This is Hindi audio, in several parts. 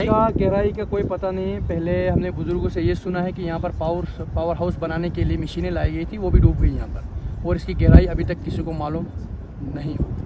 का गहराई का कोई पता नहीं है। पहले हमने बुजुर्गों से ये सुना है कि यहाँ पर पावर हाउस बनाने के लिए मशीनें लाई गई थी, वो भी डूब गई यहाँ पर, और इसकी गहराई अभी तक किसी को मालूम नहीं होगी।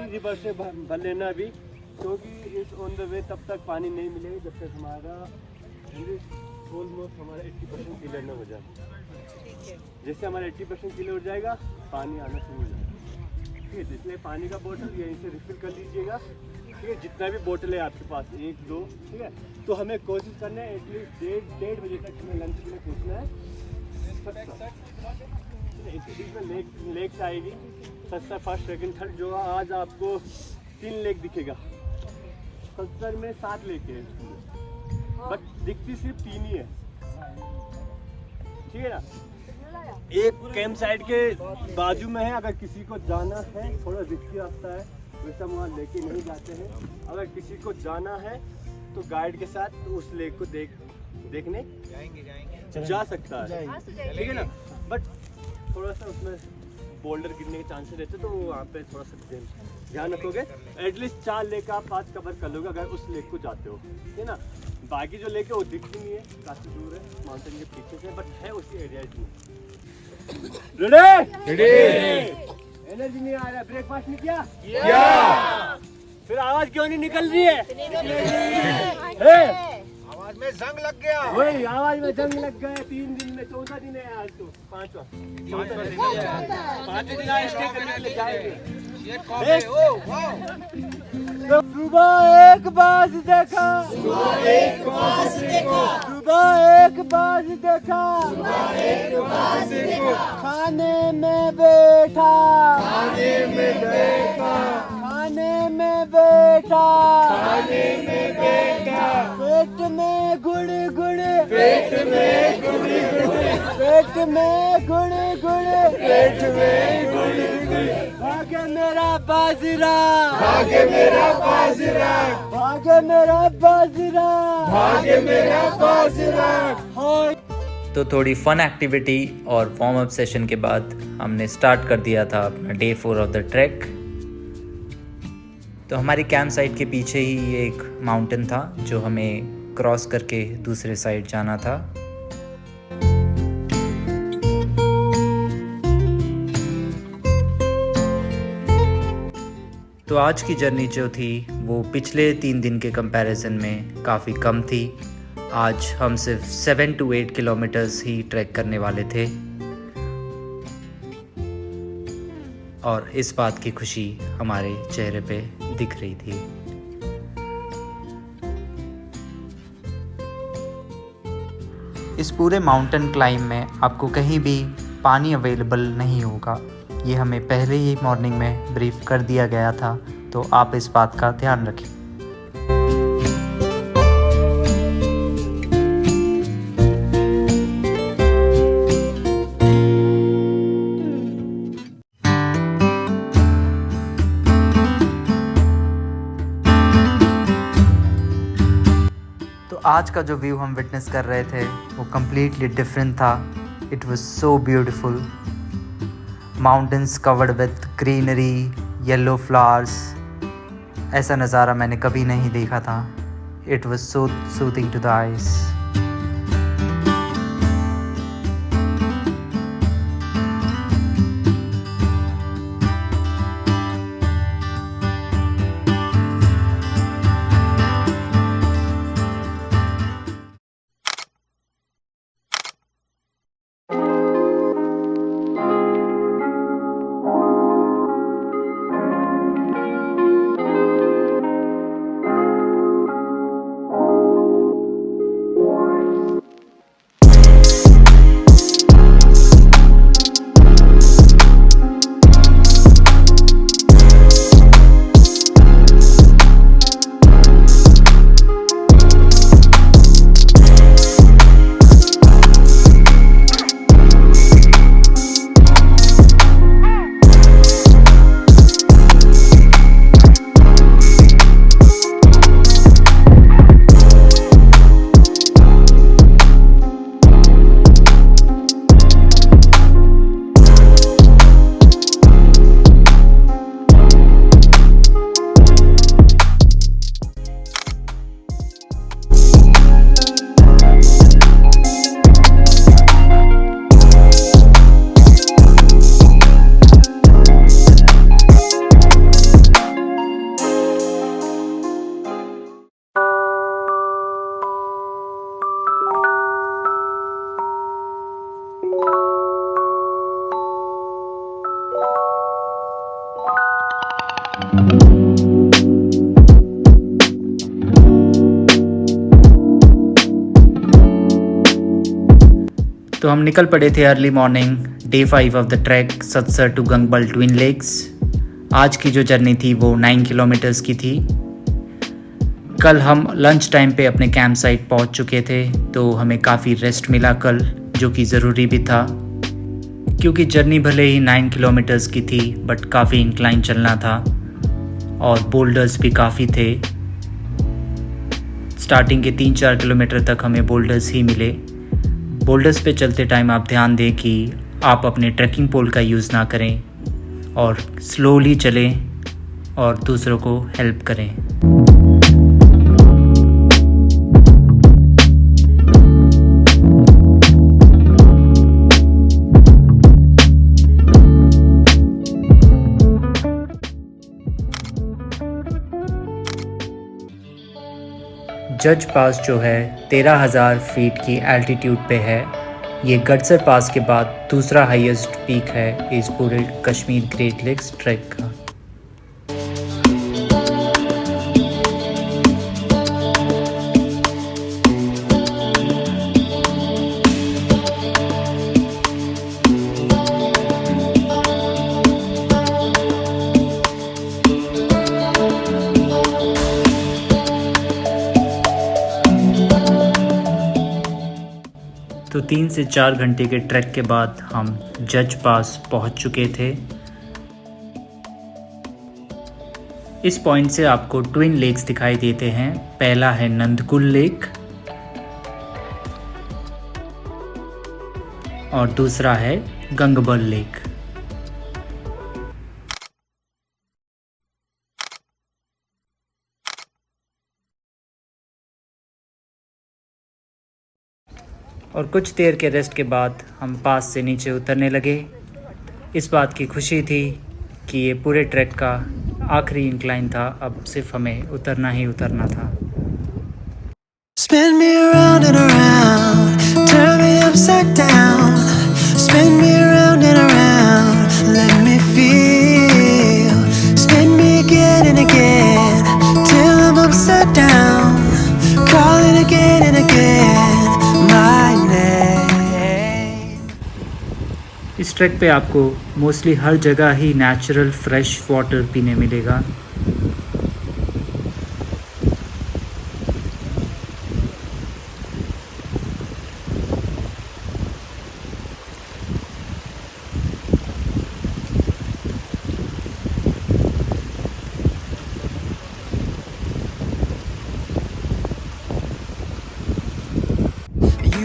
रिवर से भर लेना अभी, क्योंकि इस ऑन द वे तब तक पानी नहीं मिलेगा जब तक हमारा ऑलमोस्ट हमारा 80% क्लियर न हो जाए। जैसे हमारा 80% क्लियर हो जाएगा पानी आना शुरू हो जाएगा। ठीक है, इसलिए पानी का बोतल यहीं से रिफिल कर लीजिएगा। ठीक है, जितना भी बोतल है आपके पास 1 2, ठीक है, तो हमें कोशिश करना है एटलीस्ट 1:30 बजे तक हमें लंच में पहुँचना है। लेक्स आएगी सस्ता, फर्स्ट सेकंड थर्ड, जो आज आपको 3 लेक दिखेगा। सत्तर में 7 लेक है, बट दिखती सिर्फ 3 ही है। ठीक है ना, एक कैंप साइट के बाजू में है। अगर किसी को जाना है, थोड़ा रिस्की रास्ता है, वैसे हम वहाँ लेके नहीं जाते हैं। अगर किसी को जाना है तो गाइड के साथ तो उस लेक को देखने जा सकता है। ठीक है ना, बट थोड़ा सा उसमें बोल्डर गिरने के चांसेस रहते, तो वहाँ पे थोड़ा सा ध्यान रखोगे। एटलीस्ट 4 लेक आप पास कवर कर लोगे अगर उस लेक को जाते हो। ठीक है ना, बाकी जो लेक है वो दिखती नहीं है, काफ़ी दूर है माउंटेन के पीछे से, बट है उसी एरिया में। रेडी? एनर्जी नहीं आ रहा, ब्रेकफास्ट नहीं किया? फिर आवाज क्यों नहीं निकल रही है? आवाज में जंग लग गया। वही आवाज में जंग लग गया। 3 दिन में 14 दिन है आज, तो 5वां दिन आज स्टे करने के लिए जाएंगे। सुबह एक बाज देखा, सुबह एक बाज देखा, खाने में बैठा, पेट में गुड़ भागे मेरा बाजरा, तो थोड़ी फन एक्टिविटी और वार्म अप सेशन के बाद हमने स्टार्ट कर दिया था अपना डे 4 ऑफ द ट्रैक। तो हमारी कैंप साइट के पीछे ही एक माउंटेन था जो हमें क्रॉस करके दूसरे साइड जाना था। तो आज की जर्नी जो थी वो पिछले 3 दिन के कंपैरिजन में काफ़ी कम थी। आज हम सिर्फ 7 to 8 किलोमीटर्स ही ट्रैक करने वाले थे और इस बात की खुशी हमारे चेहरे पे दिख रही थी। इस पूरे माउंटेन क्लाइंब में आपको कहीं भी पानी अवेलेबल नहीं होगा, ये हमें पहले ही मॉर्निंग में ब्रीफ कर दिया गया था, तो आप इस बात का ध्यान रखें। आज का जो व्यू हम विटनेस कर रहे थे वो कम्प्लीटली डिफरेंट था। It was so beautiful. Mountains covered with greenery, yellow flowers. ऐसा नज़ारा मैंने कभी नहीं देखा था। It was so soothing to the eyes. तो हम निकल पड़े थे early morning, day 5 of the trek Satsar to Gangbal twin lakes. आज की जो जर्नी थी वो 9 किलोमीटर्स की थी। कल हम लंच टाइम पे अपने कैंप साइट पहुँच चुके थे, तो हमें काफ़ी रेस्ट मिला कल, जो कि ज़रूरी भी था, क्योंकि जर्नी भले ही 9 किलोमीटर्स की थी बट काफ़ी इंक्लाइन चलना था और बोल्डर्स भी काफ़ी थे। स्टार्टिंग के 3-4 किलोमीटर तक हमें बोल्डर्स ही मिले। बोल्डर्स पे चलते टाइम आप ध्यान दें कि आप अपने ट्रैकिंग पोल का यूज़ ना करें और स्लोली चलें और दूसरों को हेल्प करें। जज पास जो है 13,000 फीट की एल्टीट्यूड पे है। ये गडसर पास के बाद दूसरा हाईएस्ट पीक है इस पूरे कश्मीर ग्रेट लेक्स ट्रैक का। तो 3 से 4 घंटे के ट्रैक के बाद हम जज पास पहुंच चुके थे। इस पॉइंट से आपको ट्विन लेक्स दिखाई देते हैं। पहला है नंदकुल लेक और दूसरा है गंगबल लेक। और कुछ देर के रेस्ट के बाद हम पास से नीचे उतरने लगे। इस बात की खुशी थी कि ये पूरे ट्रैक का आखिरी इंक्लाइन था, अब सिर्फ हमें उतरना ही उतरना था। Spin me around and around, turn me upside down. Spin me around and around, let me feel. Spin me again and again, till I'm upside down. Calling again and again, my name. इस ट्रैक पे आपको मोस्टली हर जगह ही नेचुरल फ्रेश वाटर पीने मिलेगा।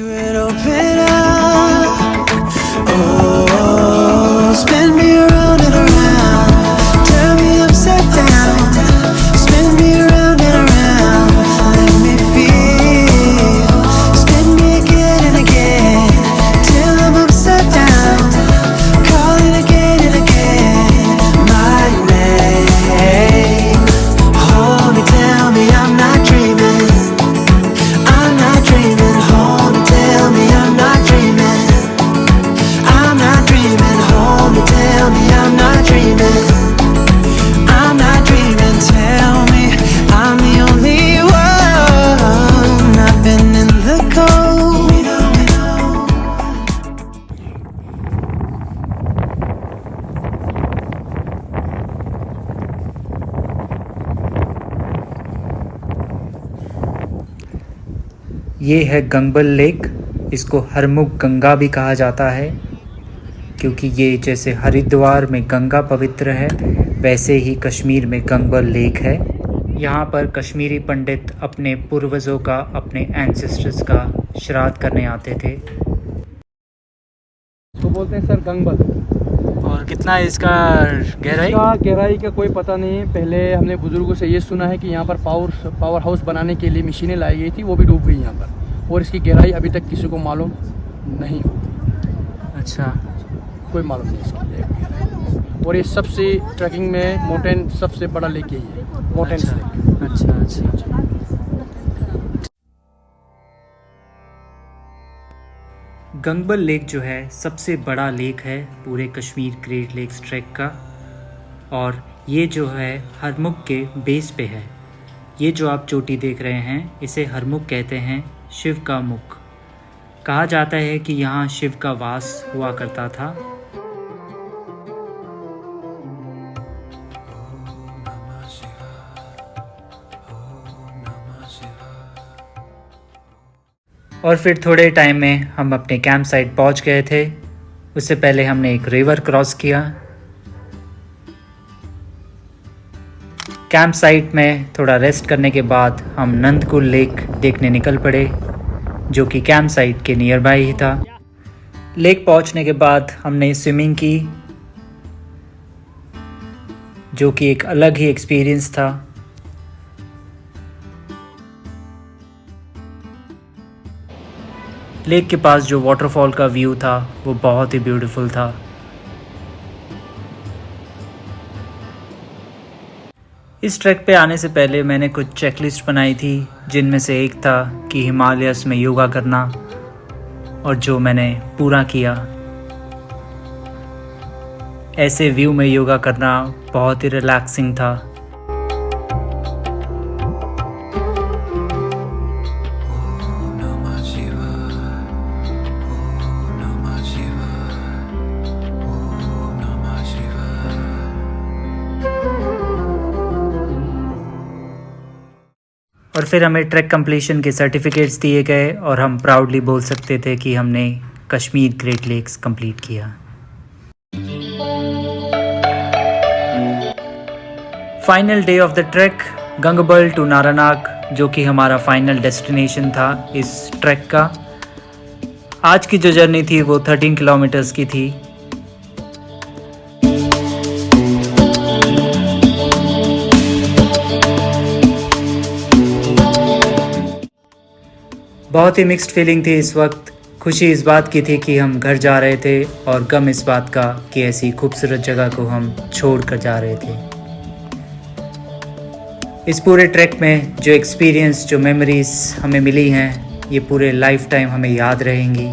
You would open up, oh, spin me around and around, turn me upside down, spin me around and around, let me feel, spin me again and again, till I'm upside down, calling again and again, my name, hold me, tell me I'm not dreaming, I'm not dreaming, hold me, tell me I'm not dreaming, I'm not dreaming, hold me, tell me I'm not dreaming, I'm not dreaming, tell me I'm the only one, I've been in the cold. ये है गंगबल लेक। इसको हरमुख गंगा भी कहा जाता है, क्योंकि ये जैसे हरिद्वार में गंगा पवित्र है, वैसे ही कश्मीर में गंगबल लेक है। यहाँ पर कश्मीरी पंडित अपने पूर्वजों का, अपने एंसेस्टर्स का श्राद्ध करने आते थे। इसको बोलते हैं सर गंगबल। और कितना है इसका गहराई? इसका गहराई का कोई पता नहीं है। पहले हमने बुजुर्गों से ये सुना है कि यहाँ पर पावर हाउस बनाने के लिए मशीनें लाई गई थी, वो भी डूब गई यहाँ पर, और इसकी गहराई अभी तक किसी को मालूम नहीं होगी। अच्छा, कोई मालूम नहीं इसकी गहराई। और ये सबसे ट्रैकिंग में माउंटेन सबसे बड़ा लेक यही है, माउंटेन्स लेक। अच्छा अच्छा। गंगबल लेक जो है सबसे बड़ा लेक है पूरे कश्मीर ग्रेट लेक्स ट्रैक का, और ये जो है हरमुख के बेस पे है। ये जो आप चोटी देख रहे हैं, इसे हरमुख कहते हैं, शिव का मुख। कहा जाता है कि यहाँ शिव का वास हुआ करता था। और फिर थोड़े टाइम में हम अपने कैंप साइट पहुँच गए थे। उससे पहले हमने एक रिवर क्रॉस किया। कैंप साइट में थोड़ा रेस्ट करने के बाद हम नंदकुल लेक देखने निकल पड़े, जो कि कैंप साइट के नियर बाय ही था। लेक पहुंचने के बाद हमने स्विमिंग की, जो कि एक अलग ही एक्सपीरियंस था। लेक के पास जो वाटरफॉल का व्यू था वो बहुत ही ब्यूटीफुल था। इस ट्रैक पे आने से पहले मैंने कुछ चेकलिस्ट बनाई थी, जिनमें से एक था कि हिमालयस में योगा करना, और जो मैंने पूरा किया। ऐसे व्यू में योगा करना बहुत ही रिलैक्सिंग था। और फिर हमें ट्रैक कंप्लीशन के सर्टिफिकेट्स दिए गए, और हम प्राउडली बोल सकते थे कि हमने कश्मीर ग्रेट लेक्स कंप्लीट किया। Final day of the trek, Gangbal to Naranag, जो कि हमारा फाइनल डेस्टिनेशन था इस ट्रैक का। आज की जो जर्नी थी वो 13 किलोमीटर्स की थी। बहुत ही मिक्स्ड फीलिंग थी इस वक्त। खुशी इस बात की थी कि हम घर जा रहे थे, और गम इस बात का कि ऐसी खूबसूरत जगह को हम छोड़ कर जा रहे थे। इस पूरे ट्रैक में जो एक्सपीरियंस, जो मेमोरीज हमें मिली हैं, ये पूरे लाइफ टाइम हमें याद रहेंगी।